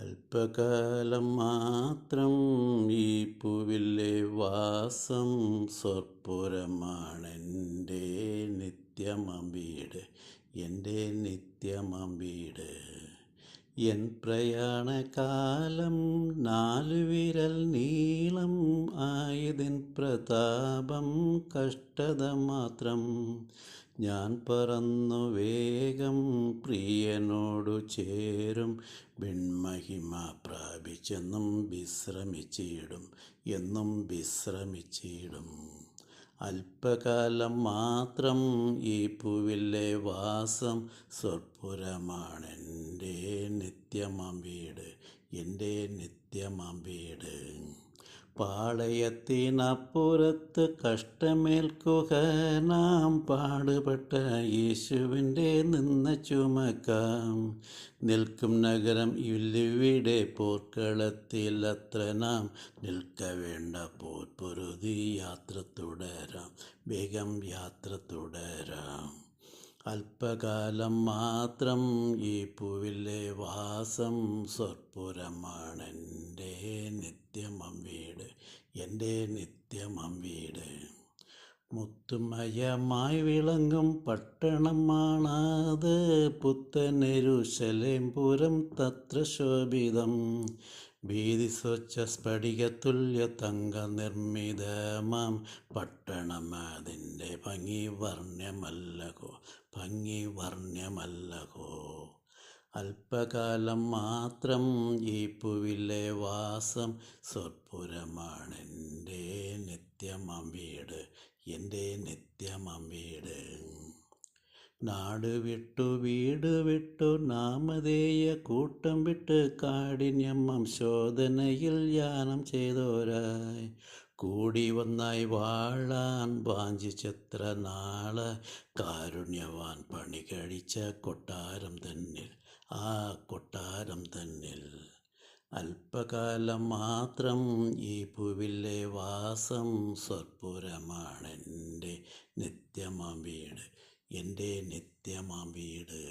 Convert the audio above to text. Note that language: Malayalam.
അല്പകാലം മാത്രം ഈ പൂവിലെ വാസം സ്വർപ്പുരമാണെൻ്റെ നിത്യമം വീട്, എൻ്റെ നിത്യമം വീട്. എൻ പ്രയാണകാലം 4 വിരൽ നീളം ആയതിൻ പ്രതാപം കഷ്ടത മാത്രം. ഞാൻ പറന്നു വേഗം പ്രിയനോടു ചേരും, വിൺമഹിമ പ്രാപിച്ചെന്നും വിശ്രമിച്ചിടും, എന്നും വിശ്രമിച്ചിടും. അല്പകാലം മാത്രം ഈ പൂവിലെ വാസം സ്വർപ്പുരമാണെൻ്റെ നിത്യമം വീട്, എൻ്റെ നിത്യമം വീട്. പാളയത്തിനപ്പുറത്ത് കഷ്ടമേൽക്കുക നാം, പാടുപെട്ട യേശുവിൻ്റെ നിന്ന ചുമക്കാം. നിൽക്കും നഗരം ഇവിടെ പോർക്കളത്തിലത്ര നാം, നിൽക്ക വേണ്ട പോർപ്പൊരുതി യാത്ര തുടരാം, വേഗം യാത്ര തുടരാം. അല്പകാലം മാത്രം ഈ പൂവിലെ വാസം സ്വർപ്പുരമാണെൻ്റെ നിത്യമം വീട്, എൻ്റെ നിത്യമം വീട്. മുത്തുമയമായി വിളങ്ങും പട്ടണമാണത്, പുത്തൻ യെരൂശലേം പുരം തത്ര ശോഭിതം. വീതി സ്വച്ഛ സ്ഫടികതുല്യ തങ്ക നിർമ്മിതമാം പട്ടണം, അതിൻ്റെ ഭംഗി വർണ്ണ്യമല്ലകോ, ഭംഗി വർണ്ണ്യമല്ലകോ. അല്പകാലം മാത്രം ഈ പൂവിലെ വാസം സ്വർപ്പുരമാണെൻ്റെ നിത്യമം വീട്, എൻ്റെ നിത്യമം വീട്. നാട് വിട്ടു വീട് വിട്ടു നാമധേയ കൂട്ടം വിട്ട്, കാഠിന്യമം ശോധനയിൽ യാനം ചെയ്തോരായി കൂടി ഒന്നായി വാഴാൻ വാഞ്ചിച്ചെത്ര നാളായി, കാരുണ്യവാൻ പണി കഴിച്ച കൊട്ടാരം തന്നിൽ, ആ കൊട്ടാരം തന്നിൽ. അല്പകാലം മാത്രം ഈ പൂവിലെ വാസം സ്വർപ്പുരമാണെൻ്റെ നിത്യമം വീട്, എൻ്റെ നിത്യമം വീട്.